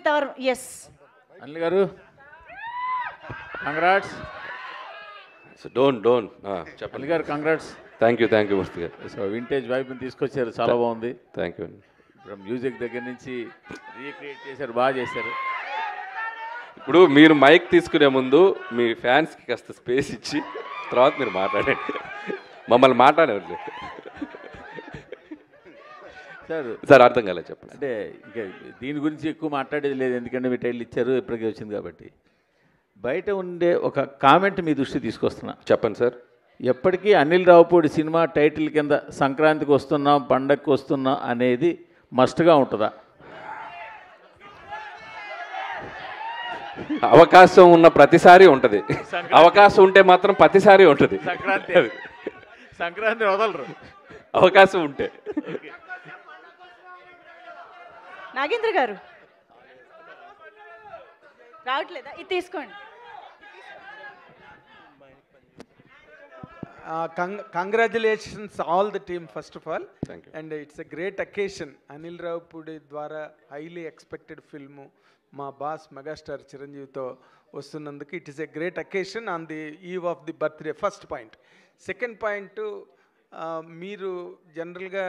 with our yes. Anil గారు congrats. So don't Anil చెప్పండి గారు కంగ్రాట్స్. థ్యాంక్ యూ మూర్తి గారు. సో వింటేజ్ వైపుని తీసుకొచ్చారు, చాలా బాగుంది. థ్యాంక్ యూ అండి. ఇప్పుడు మ్యూజిక్ దగ్గర నుంచి రీక్రియేట్ చేశారు, బాగా చేశారు. ఇప్పుడు మీరు మైక్ తీసుకునే ముందు మీ ఫ్యాన్స్కి కాస్త స్పేస్ ఇచ్చి తర్వాత మీరు మాట్లాడండి. మమ్మల్ని మాట్లాడేవారు సార్ అర్థం కాలేదు చెప్పండి. అంటే ఇంకా దీని గురించి ఎక్కువ మాట్లాడేది లేదు, ఎందుకంటే మీ టైటిల్ ఇచ్చారు, ఇప్పటికే వచ్చింది కాబట్టి. బయట ఉండే ఒక కామెంట్ మీ దృష్టి తీసుకొస్తున్నా. చెప్పండి సార్. ఎప్పటికీ అనిల్ రావుపూడి సినిమా టైటిల్ కింద సంక్రాంతికి వస్తున్నాం, పండగకి వస్తున్నాం అనేది మస్ట్గా ఉంటుందా? అవకాశం ఉన్న ప్రతిసారి ఉంటుంది, అవకాశం ఉంటే మాత్రం ప్రతిసారి ఉంటుంది. సంక్రాంతి వదలరు అవకాశం ఉంటే. నాగేంద్ర గారు రావట్లేదా? ఇది తీసుకోండి. Congratulations all the team first of all. Thank you. And it's a great occasion. Anil Raupudi ద్వారా highly expected film మా బాస్ మెగాస్టార్ చిరంజీవితో వస్తున్నందుకు it is a great occasion on the eve of the birthday. First point. Second point, మీరు జనరల్గా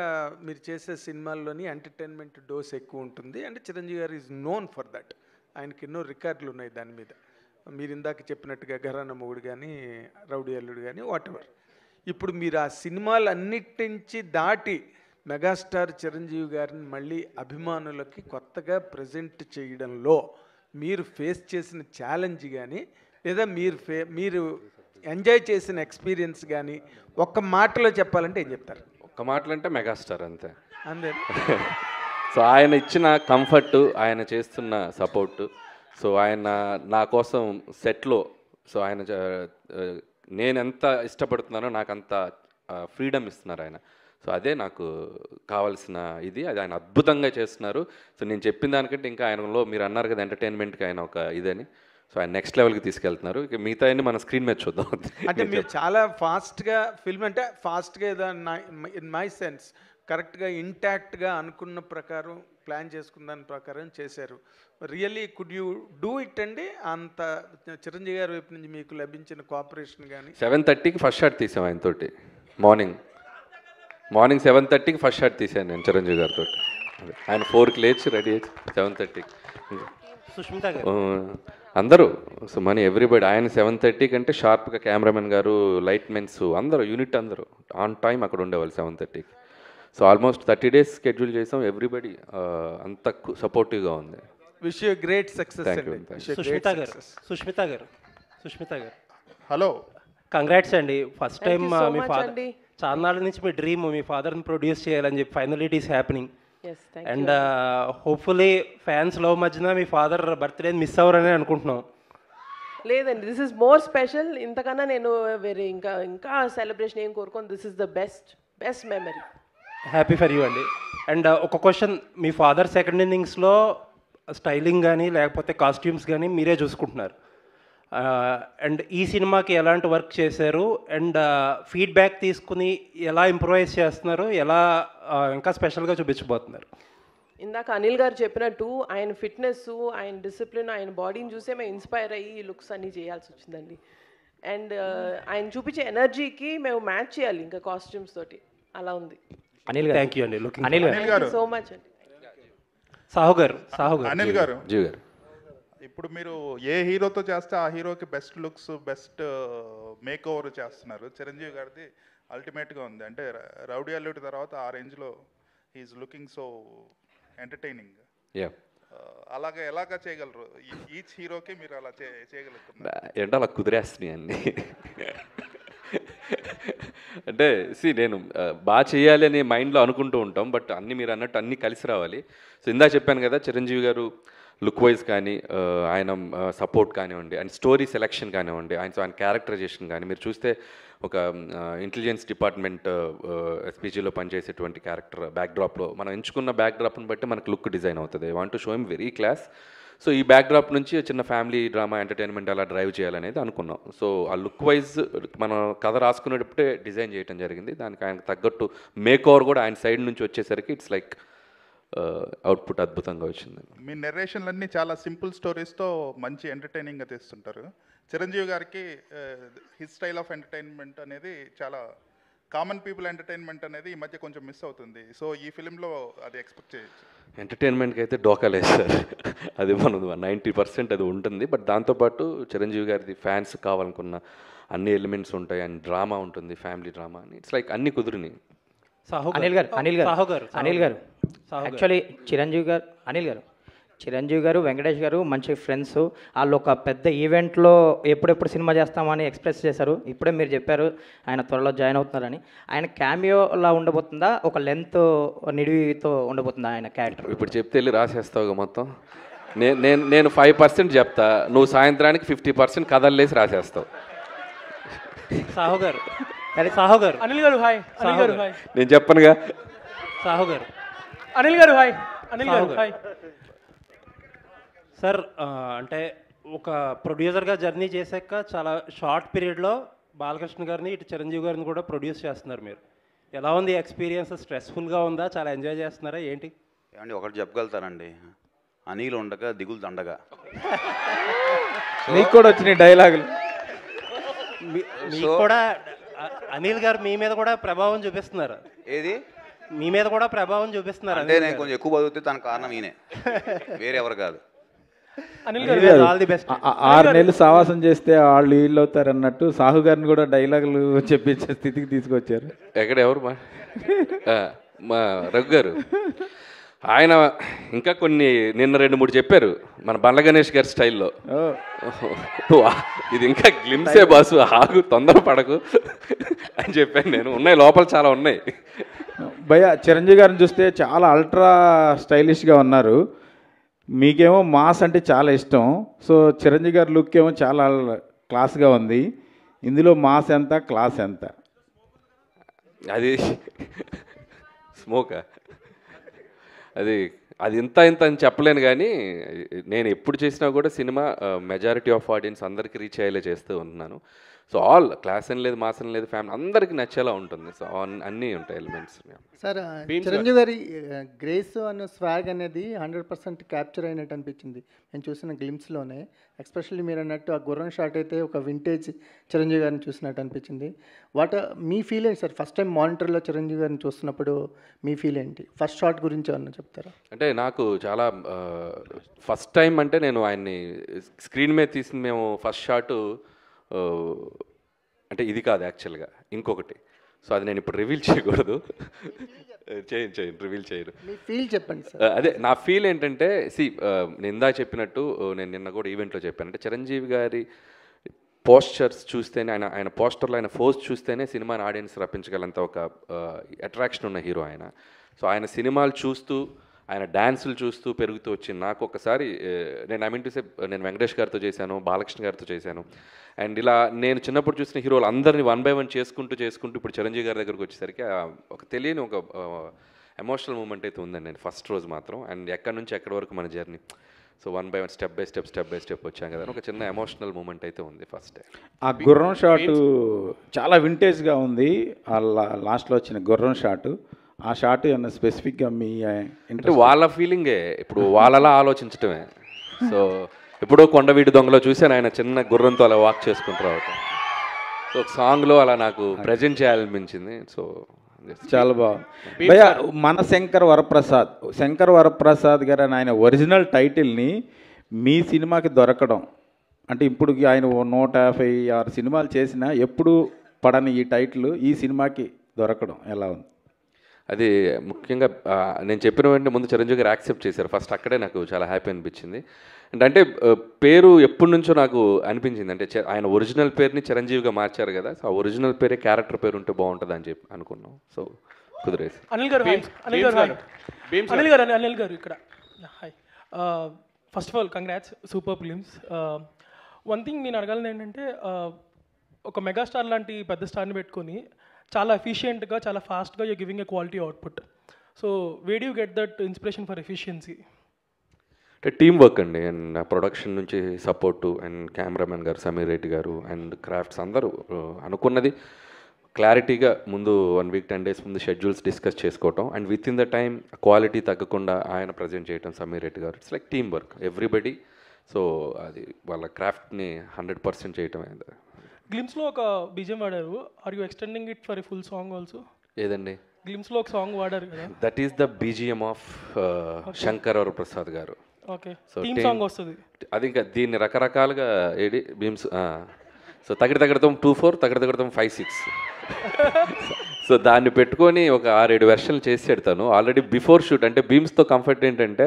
మీరు చేసే సినిమాల్లోని entertainment dose ఎక్కువ ఉంటుంది అండ్ చిరంజీవి గారు ఈజ్ నోన్ ఫర్ దట్. ఆయనకి ఎన్నో రికార్డులు ఉన్నాయి దాని మీద. మీరు ఇందాక చెప్పినట్టుగా ఘరానా మొగుడు కానీ, రౌడీ అల్లుడు కానీ, వాట్ ఎవర్. ఇప్పుడు మీరు ఆ సినిమాలు అన్నిటి నుంచి దాటి మెగాస్టార్ చిరంజీవి గారిని మళ్ళీ అభిమానులకి కొత్తగా ప్రజెంట్ చేయడంలో మీరు ఫేస్ చేసిన ఛాలెంజ్ కానీ, లేదా మీరు ఎంజాయ్ చేసిన ఎక్స్పీరియన్స్ కానీ ఒక్క మాటలో చెప్పాలంటే ఏం చెప్తారు? ఒక్క మాటలు అంటే మెగాస్టార్ అంతే. అంతే. సో ఆయన ఇచ్చిన కంఫర్ట్, ఆయన చేస్తున్న సపోర్టు, సో ఆయన నా కోసం సెట్లో, సో ఆయన నేను ఎంత ఇష్టపడుతున్నానో నాకు అంత ఫ్రీడమ్ ఇస్తున్నారు ఆయన. సో అదే నాకు కావాల్సిన ఇది. అది ఆయన అద్భుతంగా చేస్తున్నారు. సో నేను చెప్పిన దానికంటే ఇంకా ఆయనలో మీరు అన్నారు కదా ఎంటర్టైన్మెంట్కి ఆయన ఒక ఇదని, సో ఆయన నెక్స్ట్ లెవెల్కి తీసుకెళ్తున్నారు. ఇక మిగతా అన్ని మన స్క్రీన్ మీద చూద్దాం. అంటే మీరు చాలా ఫాస్ట్గా ఫిల్మ్, అంటే ఫాస్ట్గా ఏదో ఇన్ మై సెన్స్ కరెక్ట్గా ఇంటాక్ట్గా అనుకున్న ప్రకారం ప్లాన్ చేసుకున్న దాని ప్రకారం చేశారు. Really could you do it అండి? అంత చిరంజీవి గారి వైపు నుంచి మీకు లభించిన కోఆపరేషన్ కానీ? 7:30కి ఫస్ట్ షాట్ తీసాం ఆయనతోటి. మార్నింగ్ 7:30కి ఫస్ట్ షాట్ తీసాను నేను చిరంజీవి గారితో. ఆయన 4కి లేచి రెడీ అయ్యి 7:30కి సుష్మిత గారు అందరూ, సో మన ఎవ్రీబడి. ఆయన 7:30 కంటే షార్ప్గా కెమెరామెన్ గారు, లైట్ మెన్స్ అందరూ, యూనిట్ అందరూ ఆన్ టైం అక్కడ ఉండేవాళ్ళు 7:30కి. సో ఆల్మోస్ట్ 30 days స్కెడ్యూల్ చేసాం. ఎవ్రీబడి అంత సపోర్టివ్గా ఉంది. Wish you great success. Sushmita గారు హలో, కంగ్రాట్స్ అండి. ఫస్ట్ టైం మీ ఫాదర్, చాలా నాళ్ళ నుంచి మీ డ్రీమ్ మీ ఫాదర్ని ప్రొడ్యూస్ చేయాలని చెప్పి final it is happening. And hopefully fans love మధ్యన మీ ఫాదర్ బర్త్డే మిస్ అవ్వరని అనుకుంటున్నాం. లేదండి, దిస్ ఇస్ మోర్ స్పెషల్. ఇంతకన్నా నేను వేరే ఇంకా సెలబ్రేషన్ ఏం కోరుకోను. This is the best memory. Happy for you అండి. అండ్ ఒక క్వశ్చన్, మీ ఫాదర్ సెకండ్ ఇన్నింగ్స్లో స్టైలింగ్ కానీ లేకపోతే కాస్ట్యూమ్స్ కానీ మీరే చూసుకుంటున్నారు. అండ్ ఈ సినిమాకి ఎలాంటి వర్క్ చేశారు అండ్ ఫీడ్బ్యాక్ తీసుకుని ఎలా ఇంప్రూవైజ్ చేస్తున్నారు, ఎలా ఇంకా స్పెషల్గా చూపించబోతున్నారు? ఇందాక అనిల్ గారు చెప్పినట్టు ఆయన ఫిట్నెస్, ఆయన డిసిప్లిన్, ఆయన బాడీని చూసే మేము ఇన్స్పైర్ అయ్యి ఈ లుక్స్ అన్నీ చేయాల్సి వచ్చిందండి. అండ్ ఆయన చూపించే ఎనర్జీకి మేము మ్యాచ్ చేయాలి ఇంకా కాస్ట్యూమ్స్ తోటి. అలా ఉంది. అనిల్ గారు థ్యాంక్ యూ అండి. అనిల్ గారు సో మచ్ అండి. సాహు గారు అనిల్ గారు, జీవి గారు, ఇప్పుడు మీరు ఏ హీరోతో చేస్తే ఆ హీరోకి best looks, best make over చేస్తున్నారు. చిరంజీవి గారిది అల్టిమేట్గా ఉంది. అంటే రౌడీ అల్లుడి తర్వాత ఆ రేంజ్లో హీఈస్ లుకింగ్ సో ఎంటర్టైనింగ్. అలాగే ఎలాగా చేయగలరు? ఈచ్ హీరోకి మీరు అలా చేయగలుగుతున్నారు? ఏంటో అలా కుదిరేస్తున్నాయి అన్నీ. అంటే నేను బాగా చేయాలి అని మైండ్లో అనుకుంటూ ఉంటాం, బట్ అన్నీ మీరు అన్నట్టు అన్నీ కలిసి రావాలి. సో ఇందాక చెప్పాను కదా, చిరంజీవి గారు లుక్ వైజ్ కానీ, ఆయన సపోర్ట్ కానివ్వండి, అండ్ స్టోరీ సెలెక్షన్ కానివ్వండి, ఆయన క్యారెక్టరైజేషన్ కానీ, మీరు చూస్తే ఒక ఇంటెలిజెన్స్ డిపార్ట్మెంట్ ఎస్పీజీలో పనిచేసేటువంటి క్యారెక్టర్ బ్యాక్డ్రాప్లో మనం ఎంచుకున్న బ్యాక్డ్రాప్ని బట్టి మనకు లుక్ డిజైన్ అవుతుంది. I want to show him very class. So ఈ బ్యాక్డ్రాప్ నుంచి చిన్న ఫ్యామిలీ డ్రామా ఎంటర్టైన్మెంట్ అలా డ్రైవ్ చేయాలనేది అనుకున్నాం. సో ఆ లుక్ వైజ్ మనం కథ రాసుకునేటప్పుడే డిజైన్ చేయడం జరిగింది. దానికి ఆయనకు తగ్గట్టు మేక్ ఓవర్ కూడా ఆయన సైడ్ నుంచి వచ్చేసరికి ఇట్స్ లైక్ అవుట్పుట్ అద్భుతంగా వచ్చింది. మీ నెరేషన్లన్నీ చాలా సింపుల్ స్టోరీస్తో మంచి ఎంటర్టైనింగ్గా తీస్తుంటారు. చిరంజీవి గారికి హిస్ స్టైల్ ఆఫ్ ఎంటర్టైన్మెంట్ అనేది చాలా కామన్ పీపుల్ ఎంటర్టైన్మెంట్ అనేది ఈ మధ్య కొంచెం మిస్ అవుతుంది. సో ఈ ఫిలింలో అది ఎక్స్పెక్ట్ చేయొచ్చు. ఎంటర్టైన్మెంట్కి అయితే డోకా లేదు సార్, అది మనం 90% అది ఉంటుంది. బట్ దాంతోపాటు చిరంజీవి గారిది ఫ్యాన్స్ కావాలనుకున్న అన్ని ఎలిమెంట్స్ ఉంటాయి, అండ్ డ్రామా ఉంటుంది, ఫ్యామిలీ డ్రామా అని. ఇట్స్ లైక్ అన్ని కుదిరినాయి. సాహు గారు యాక్చువల్లీ చిరంజీవి గారు వెంకటేష్ గారు మంచి ఫ్రెండ్స్. వాళ్ళు ఒక పెద్ద ఈవెంట్లో ఎప్పుడెప్పుడు సినిమా చేస్తామని ఎక్స్ప్రెస్ చేశారు. ఇప్పుడే మీరు చెప్పారు ఆయన త్వరలో జాయిన్ అవుతున్నారని. ఆయన క్యామియోలా ఉండబోతుందా, ఒక లెంత్ నిడివితో ఉండబోతుందా ఆయన క్యారెక్టర్? ఇప్పుడు చెప్తే వెళ్ళి రాసేస్తావుగా మొత్తం. నేను 5% చెప్తా, నువ్వు సాయంత్రానికి 50% కథల్లేసి రాసేస్తావు. సాహు గారు అనిల్ గారు హాయ్. అనిల్ గారు హాయ్. నేను చెప్పనుగా. సాహు గారు అనిల్ గారు హాయ్. అనిల్ గారు హాయ్. సార్, అంటే ఒక ప్రొడ్యూసర్గా జర్నీ చేశాక చాలా షార్ట్ పీరియడ్లో బాలకృష్ణ గారిని ఇటు చిరంజీవి గారిని కూడా ప్రొడ్యూస్ చేస్తున్నారు మీరు. ఎలా ఉంది ఎక్స్పీరియన్స్? స్ట్రెస్ఫుల్గా ఉందా, చాలా ఎంజాయ్ చేస్తున్నారా ఏంటి? ఏమండి ఒకటి చెప్పగలుగుతానండి, అనిల్ ఉండగా దిగులు దండగా. నీకు కూడా వచ్చినాయి డైలాగులు. మీకు కూడా అనిల్ గారు మీ మీద కూడా ప్రభావం చూపిస్తున్నారు. ఏది మీ మీద కూడా ప్రభావం చూపిస్తున్నారు అంటే నేను కొంచెం ఎక్కువ బతుకుతే తన కారణం ఈయనే, వేరే ఎవరు కాదు. అనిల్ గారు ఆల్ ది బెస్ట్. 6 నెలలు సావాసం చేస్తే వాళ్ళు వీళ్ళు అవుతారు అన్నట్టు సాహు గారిని కూడా డైలాగులు చెప్పించే స్థితికి తీసుకొచ్చారు. ఎక్కడ ఎవరు మా రఘు గారు, ఆయన ఇంకా కొన్ని నిన్న 2-3 చెప్పారు మన బండ్ల గణేష్ గారి స్టైల్లో. ఇది ఇంకా గ్లిమ్సే బాసు, ఆగు తొందర పడకు అని చెప్పాను నేను. ఉన్నాయి లోపల చాలా ఉన్నాయి. భయ్య చిరంజీవి గారిని చూస్తే చాలా అల్ట్రా స్టైలిష్గా ఉన్నారు. మీకేమో మాస్ అంటే చాలా ఇష్టం. సో చిరంజీవి గారి లుక్ ఏమో చాలా క్లాస్గా ఉంది. ఇందులో మాస్ ఎంత, క్లాస్ ఎంత? అది స్మోకా, అది ఇంత అని చెప్పలేను. కానీ నేను ఎప్పుడు చేసినా కూడా సినిమా మెజారిటీ ఆఫ్ ఆడియన్స్ అందరికీ రీచ్ అయ్యేలా చేస్తూ ఉంటున్నాను. సో ఆల్ క్లాస్ అని లేదు, మాస్ అని లేదు, ఫ్యామిలీ అందరికీ నచ్చేలా ఉంటుంది. సో అన్నీ ఉంటాయి ఎలిమెంట్స్. సార్, చిరంజీవి గారి గ్రేస్ అన్న స్వాగ్ అనేది 100% క్యాప్చర్ అయినట్టు అనిపించింది నేను చూసిన గ్లిమ్స్లోనే. ఎస్పెషల్లీ మీరు అన్నట్టు ఆ గుర్రం షాట్ అయితే ఒక వింటేజ్ చిరంజీవి గారిని చూసినట్టు అనిపించింది. మీ ఫీల్ ఏంటి సార్? ఫస్ట్ టైం మానిటర్లో చిరంజీవి గారిని చూస్తున్నప్పుడు మీ ఫీల్ ఏంటి? ఫస్ట్ షాట్ గురించి ఏమన్నా చెప్తారా? అంటే నాకు చాలా ఫస్ట్ టైం అంటే నేను ఆయన్ని స్క్రీన్ మీద తీసింది. మేము ఫస్ట్ షాటు అంటే ఇది కాదు యాక్చువల్గా, ఇంకొకటి. సో అది నేను ఇప్పుడు రివీల్ చేయకూడదు. చేయండి రివీల్ చేయరు. ఫీల్ చెప్పండి సార్. అదే నా ఫీల్ ఏంటంటే, నేను ఇందా చెప్పినట్టు, నేను నిన్న కూడా ఈవెంట్లో చెప్పాను. అంటే చిరంజీవి గారి పోస్చర్స్ చూస్తేనే, ఆయన పోస్టర్లో ఆయన ఫోజ్ చూస్తేనే సినిమాని ఆడియన్స్ రప్పించగలంత ఒక అట్రాక్షన్ ఉన్న హీరో ఆయన. సో ఆయన సినిమాలు చూస్తూ, ఆయన డ్యాన్సులు చూస్తూ పెరుగుతూ వచ్చింది. నాకు ఒకసారి నేను వెంకటేష్ గారితో చేశాను, బాలకృష్ణ గారితో చేశాను. అండ్ ఇలా నేను చిన్నప్పుడు చూసిన హీరోలు అందరినీ 1 by 1 చేసుకుంటూ ఇప్పుడు చిరంజీవి గారి దగ్గరకు వచ్చేసరికి ఒక తెలియని ఒక ఎమోషనల్ మూమెంట్ అయితే ఉందండి నేను ఫస్ట్ రోజు మాత్రం. అండ్ ఎక్కడి నుంచి ఎక్కడి వరకు మన journey. So 1 by 1 step by step వచ్చాం కదా, ఒక చిన్న ఎమోషనల్ మూమెంట్ అయితే ఉంది ఫస్ట్. ఆ గుర్రం షాటు చాలా వింటేజ్గా ఉంది. ఆ లాస్ట్లో వచ్చిన గుర్రం షాటు, ఆ షాట్ ఏమన్నా స్పెసిఫిక్గా మీ అంటే వాళ్ళ ఫీలింగే, ఇప్పుడు వాళ్ళలా ఆలోచించటమే. సో ఇప్పుడు కొండవీటి దొంగలో చూసాను ఆయన చిన్న గుర్రంతో అలా వాక్ చేసుకుంటారు. సో ఒక సాంగ్లో అలా నాకు ప్రజెంట్ చేయాలనిపించింది. సో చాలా బాగుంది భయ్య. మన శంకర్ వరప్రసాద్ గారు అని ఆయన ఒరిజినల్ టైటిల్ని మీ సినిమాకి దొరకడం అంటే, ఇప్పుడు ఆయన 156 సినిమాలు చేసినా ఎప్పుడు పడని ఈ టైటిల్ ఈ సినిమాకి దొరకడం ఎలా ఉంది? అది ముఖ్యంగా నేను చెప్పిన వెంటనే ముందు చిరంజీవి గారు యాక్సెప్ట్ చేశారు. ఫస్ట్ అక్కడే నాకు చాలా హ్యాపీ అనిపించింది. అంటే పేరు ఎప్పటి నుంచో నాకు అనిపించింది, అంటే ఆయన ఒరిజినల్ పేరుని చిరంజీవిగా మార్చారు కదా, సో ఆ ఒరిజినల్ పేరే క్యారెక్టర్ పేరు ఉంటే బాగుంటుంది అని చెప్పి అనుకున్నాం. సో కుదిరేసి. అనిల్ గారు ఇక్కడ hi. First of all congrats, super films. One thing నేను అడగాలని ఏంటంటే, ఒక మెగాస్టార్ లాంటి పెద్ద స్టార్ని పెట్టుకొని చాలా ఎఫిషియెంట్గా, చాలా ఫాస్ట్గా you giving a quality output. So way do get that inspiration for efficiency? అంటే టీమ్ వర్క్ అండి. అండ్ ప్రొడక్షన్ నుంచి సపోర్టు, అండ్ కెమెరామెన్ గారు సమీర్ రెడ్డి గారు, అండ్ క్రాఫ్ట్స్ అందరూ అనుకున్నది క్లారిటీగా ముందు 1 వీక్ 10 డేస్ ముందు షెడ్యూల్స్ డిస్కస్ చేసుకోవటం and with in the time quality తగ్గకుండా ఆయన ప్రజెంట్ చేయటం సమీర్ రెడ్డి గారు. It's like team work everybody. So అది వాళ్ళ క్రాఫ్ట్ని 100% చేయటం అయింది. గ్లిమ్స్లో ఒక బీజిఎం వాడారు. Are you extending it for a full song also? ఏదండి? గ్లిమ్స్లో ఒక సాంగ్ వాడారు కదా. That is the BGM of Shankar Prasad గారు. ఓకే, థీమ్ సాంగ్ వస్తుంది అది. ఇంకా దీన్ని రకరకాలుగా ఏడి బీమ్స్. సో తగడతం 2-4, తగడతం 5-6. సో దాన్ని పెట్టుకొని ఒక 6-7 వెర్షన్లు చేసి పెడతాను ఆల్రెడీ బిఫోర్ షూట్. అంటే బీమ్స్తో కంఫర్ట్ ఏంటంటే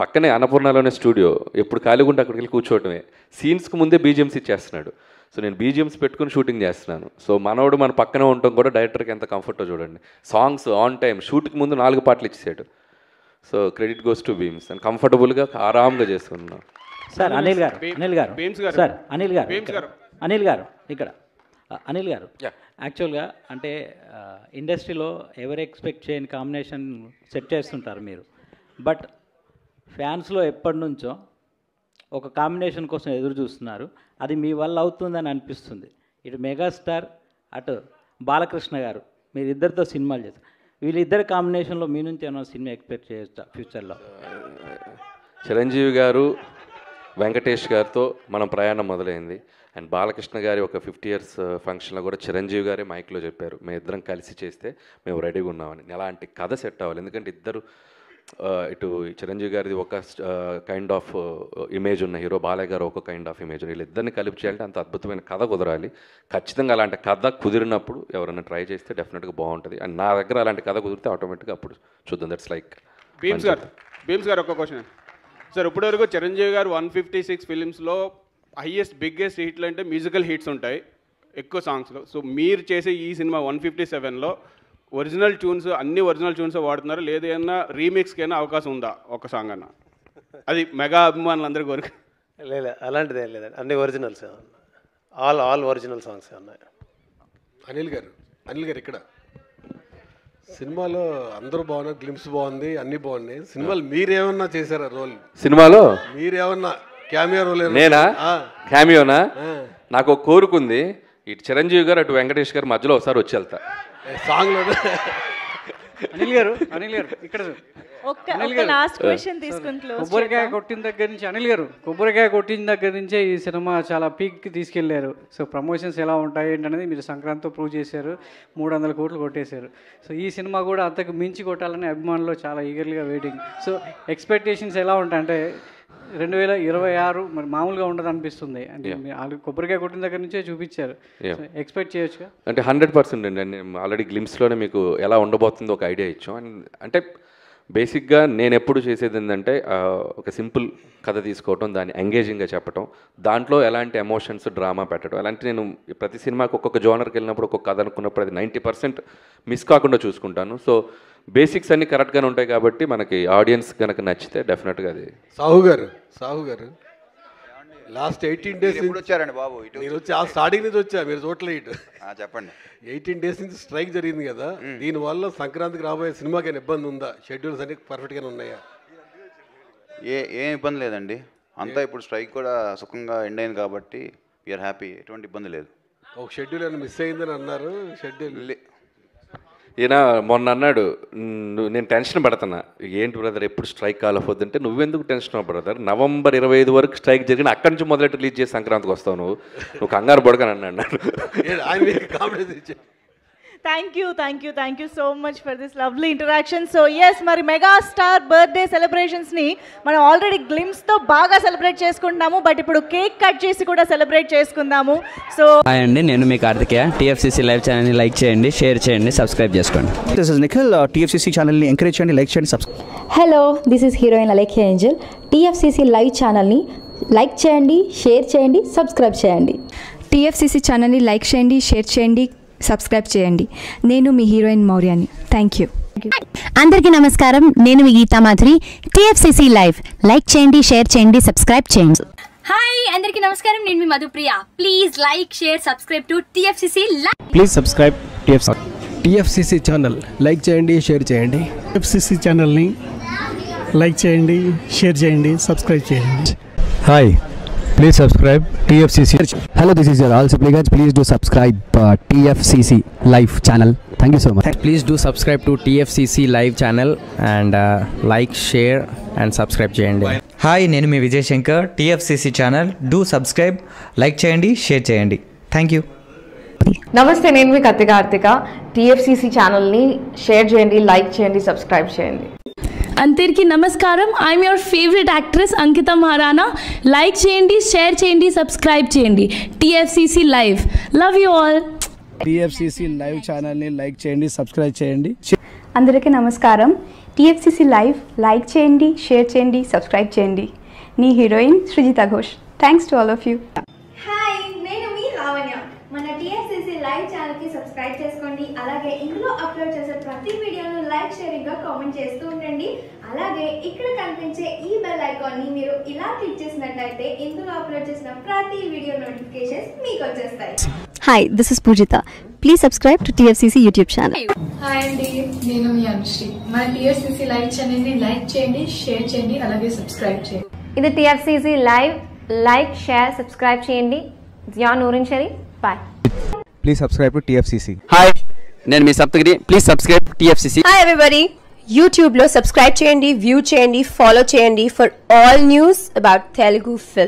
పక్కనే అన్నపూర్ణలోనే స్టూడియో, ఎప్పుడు ఖాళీగా ఉంటే అక్కడికి వెళ్ళి కూర్చోవటమే. సీన్స్కి ముందే బీజిఎమ్స్ ఇచ్చేస్తున్నాడు. సో నేను బీజిఎమ్స్ పెట్టుకుని షూటింగ్ చేస్తున్నాను. సో మనోడు మన పక్కనే ఉండటం కూడా డైరెక్టర్కి ఎంత కంఫర్టో చూడండి. సాంగ్స్ ఆన్ టైం, షూట్కి ముందు 4 పాటలు ఇచ్చేసాడు. So credit goes to Bheems and కంఫర్టబుల్గా ఆరామ్గా చేస్తున్నాం. సార్ అనిల్ గారు సార్ అనిల్ గారు ఇక్కడ అనిల్ గారు యాక్చువల్గా అంటే ఇండస్ట్రీలో ఎవరు ఎక్స్పెక్ట్ చేయని కాంబినేషన్ సెట్ చేస్తుంటారు మీరు. బట్ ఫ్యాన్స్లో ఎప్పటి నుంచో ఒక కాంబినేషన్ కోసం ఎదురు చూస్తున్నారు. అది మీ వల్ల అవుతుందని అనిపిస్తుంది. ఇటు మెగాస్టార్ అటు బాలకృష్ణ గారు మీరిద్దరితో సినిమాలు చేస్తారు. వీళ్ళిద్దరి కాంబినేషన్లో మీ నుంచి ఏమైనా సినిమా ఎక్స్పెక్ట్ చేయొచ్చా ఫ్యూచర్లో? చిరంజీవి గారు వెంకటేష్ గారితో మనం ప్రయాణం మొదలైంది. అండ్ బాలకృష్ణ గారి ఒక 50 years ఫంక్షన్లో కూడా చిరంజీవి గారే మైక్లో చెప్పారు, మేము ఇద్దరం కలిసి చేస్తే మేము రెడీగా ఉన్నామని. అలాంటి కథ సెట్ అవ్వాలి. ఎందుకంటే ఇద్దరు ఇటు చిరంజీవి గారిది ఒక కైండ్ ఆఫ్ ఇమేజ్ ఉన్న హీరో, బాలయ్య గారు ఒక కైండ్ ఆఫ్ ఇమేజ్. వీళ్ళిద్దరిని కలిపి చేయాలంటే అంత అద్భుతమైన కథ కుదరాలి. ఖచ్చితంగా అలాంటి కథ కుదిరినప్పుడు ఎవరైనా ట్రై చేస్తే డెఫినెట్గా బాగుంటుంది. అండ్ నా దగ్గర అలాంటి కథ కుదిరితే ఆటోమేటిక్గా అప్పుడు చూద్దాం. దట్స్ లైక్ భీమ్స్ గారు ఒక క్వశ్చన్ సార్. ఇప్పటివరకు చిరంజీవి గారు 156 ఫిలిమ్స్లో బిగ్గెస్ట్ హిట్లు అంటే మ్యూజికల్ హిట్స్ ఉంటాయి ఎక్కువ సాంగ్స్లో. సో మీరు చేసే ఈ సినిమా 157లో ఒరిజినల్ ట్యూన్స్, అన్ని ఒరిజినల్ ట్యూన్స్ వాడుతున్నారు, లేదు ఏమన్నా రీమిక్స్కి అయినా అవకాశం ఉందా ఒక సాంగ్ అన్న? అది మెగా అభిమానులందరి కోరిక. లేదు అలాంటిది ఏం లేదండి, అన్ని ఒరిజినల్స్, ఆల్ ఒరిజినల్ సాంగ్స్ ఉన్నాయి. అనిల్ గారు ఇక్కడ సినిమాలో అందరూ బాగున్నారు, గ్లిమ్స్ బాగుంది, అన్నీ బాగున్నాయి. సినిమాలు మీరేమన్నా చేశారా రోల్? సినిమాలో మీరేమన్నా క్యామియో రోల్? నేనా? క్యామియోనా? నాకు ఒక కోరుకుంది, ఇటు చిరంజీవి గారు అటు వెంకటేష్ గారు మధ్యలో ఒకసారి వచ్చి వెళ్తా సాంగ్లో. అనిల్ గారు ఇక్కడ కొబ్బరికాయ కొట్టిన దగ్గర నుంచి అనిల్ గారు కొబ్బరికాయ కొట్టిన దగ్గర నుంచే ఈ సినిమా చాలా పీక్కి తీసుకెళ్లారు. సో ప్రమోషన్స్ ఎలా ఉంటాయి ఏంటనేది మీరు సంక్రాంతితో ప్రూవ్ చేశారు. 300 కోట్లు కొట్టేశారు. సో ఈ సినిమా కూడా అంతకు మించి కొట్టాలని అభిమానులు చాలా ఈగర్లీగా వెయిటింగ్. సో ఎక్స్పెక్టేషన్స్ ఎలా ఉంటాయంటే 2026 మరి మామూలుగా ఉండదు అనిపిస్తుంది. అంటే కొబ్బరికాయ కొట్టిన దగ్గర నుంచే చూపించారు, ఎక్స్పెక్ట్ చేయొచ్చుగా? అంటే 100% అండి. ఆల్రెడీ గ్లిమ్స్లోనే మీకు ఎలా ఉండబోతుందో ఒక ఐడియా ఇచ్చాం. అంటే బేసిక్గా నేను ఎప్పుడు చేసేది ఏంటంటే ఒక సింపుల్ కథ తీసుకోవటం, దాన్ని ఎంగేజింగ్గా చెప్పటం, దాంట్లో ఎలాంటి ఎమోషన్స్ డ్రామా పెట్టడం, అలాంటి నేను ప్రతి సినిమాకి ఒక్కొక్క జోనర్కి వెళ్ళినప్పుడు ఒక్కొక్క కథ అనుకున్నప్పుడు అది 90% మిస్ కాకుండా చూసుకుంటాను. సో బేసిక్స్ అన్నీ కరెక్ట్గానే ఉంటాయి కాబట్టి మనకి ఆడియన్స్ కనుక నచ్చితే డెఫినెట్గా అది. సాహు గారు లాస్ట్ 18 days వచ్చారండి బాబు. మీరు వచ్చి ఆ స్టార్టింగ్ నుంచి వచ్చా, మీరు చూడలేదు. చెప్పండి. 18 days నుంచి స్ట్రైక్ జరిగింది కదా, దీనివల్ల సంక్రాంతికి రాబోయే సినిమాకి ఏమైనా ఇబ్బంది ఉందా? షెడ్యూల్స్ అన్ని పర్ఫెక్ట్గానే ఉన్నాయా? ఏం ఇబ్బంది లేదండి, అంతా ఇప్పుడు స్ట్రైక్ కూడా సుఖంగా ఎండ్ అయింది కాబట్టి వీఆర్ హ్యాపీ. ఎటువంటి ఇబ్బంది లేదు. ఒక షెడ్యూల్ ఏమైనా మిస్ అయిందని అన్నారు. షెడ్యూల్ ఈయన మొన్న అన్నాడు, నేను టెన్షన్ పడుతున్నా, ఏంటి బ్రదర్ ఎప్పుడు స్ట్రైక్ కాలపోద్దంటే, నువ్వెందుకు టెన్షన్ బ్రదర్, నవంబర్ 25 వరకు స్ట్రైక్ జరిగిన అక్కడి నుంచి మొదలెట్టి రిలీజ్ చేసి సంక్రాంతికి వస్తావు, నువ్వు కంగారు పడకని అన్నాడు. Thank you so much for this lovely interaction. So yes, మరి మెగాస్టార్ బర్త్డే సెలబ్రేషన్స్ని మనం ఆల్రెడీ గ్లిమ్స్తో బాగా సెలబ్రేట్ చేసుకుంటున్నాము, బట్ ఇప్పుడు కేక్ కట్ చేసి కూడా సెలబ్రేట్ చేసుకుందాము. సో హాయ్ అండి, నేను మీ కార్తికేయ. TFCC లైవ్ ఛానల్ని లైక్ చేయండి, షేర్ చేయండి, సబ్స్క్రైబ్ చేసుకోండి. This is Nikhil. TFCC ఛానల్ని ఎంకరేజ్ చేయండి, లైక్ చేయండి, subscribe. Hello, this is heroine Alekhya Angel. TFCC live ఛానల్ని లైక్ చేయండి, షేర్ చేయండి, సబ్స్క్రైబ్ చేయండి. TFCC ఛానల్ని లైక్ చేయండి, షేర్ చేయండి, సబ్స్క్రైబ్ చేయండి. నేను మీ హీరోయిన్ మౌర్యాని. Thank you. అందరికీ నమస్కారం, నేను మీ Geetha Madhuri. TFCC live like చేయండి, షేర్ చేయండి, సబ్స్క్రైబ్ చేయండి. హాయ్ అందరికీ నమస్కారం, నేను మీ Madhupriya. Please like, share, subscribe to TFCC live. Please subscribe TFCC channel. Like చేయండి, షేర్ చేయండి. TFCC ఛానల్ని లైక్ చేయండి, షేర్ చేయండి, సబ్స్క్రైబ్ చేయండి. Hi, Please subscribe TFCC. Hello, this is your all supplicants. Please do subscribe TFCC Live channel. Thank you so much. Please do subscribe to TFCC Live channel and like, share and subscribe చేయండి. హాయ్, నేను మీ Vijay Shankar. TFCC channel do subscribe, like చేయండి, share చేయండి. Thank you. నమస్తే, నేను మీ Karthika. TFCC ఛానల్ని షేర్ చేయండి, లైక్ చేయండి, సబ్స్క్రైబ్ చేయండి. అందరికీ నమస్కారం. I'm your favourite actress Ankitha Maharana. Like చేయండి, షేర్ చేయండి, సబ్స్క్రైబ్ చేయండి. TFCC live. Love you all. TFCC live ఛానల్ని లైక్ చేయండి, సబ్స్క్రైబ్ చేయండి. అందరికీ నమస్కారం. TFCC లైవ్ లైక్ చేయండి, షేర్ చేయండి, సబ్స్క్రైబ్ చేయండి. నీ heroine Srujitha Ghosh. Thanks to all of you. Hi, నేను మీ లావణ్య. మన TFCC లైవ్ ఛానల్కి సబ్స్క్రైబ్ చేసుకోండి. అలాగే ఇందులో అప్లోడ్ చేసే ప్రతి వీడియోను లైక్, షేరింగ్గా కామెంట్ చేస్తూ ఉండండి. అలాగే ఇక్కడ కనిపించే ఈ బెల్ ఐకాన్ని మీరు ఇలా క్లిక్ చేసినట్లయితే ఇందులో అప్లోడ్ చేసిన ప్రతి వీడియో నోటిఫికేషన్స్ మీకు వచ్చేస్తాయి. Hi, this is Poojitha. Please subscribe to TFCC YouTube channel. హాయ్ అండి, నేను మీ అనుశ్రీ. మన TFCC లైవ్ ఛానల్ని లైక్ చేయండి, షేర్ చేయండి, అలాగే సబ్స్క్రైబ్ చేయండి. ఇది TFCC live. Like, share, subscribe చేయండి. Zia Noorin Shari. Bye. Please subscribe to TFCC. హాయ్, నేను మీ Saptagiri. Please subscribe TFCC. Hi everybody, యూట్యూబ్లో సబ్స్క్రైబ్ చేయండి, వ్యూ చేయండి, ఫాలో చేయండి for all news about Telugu film.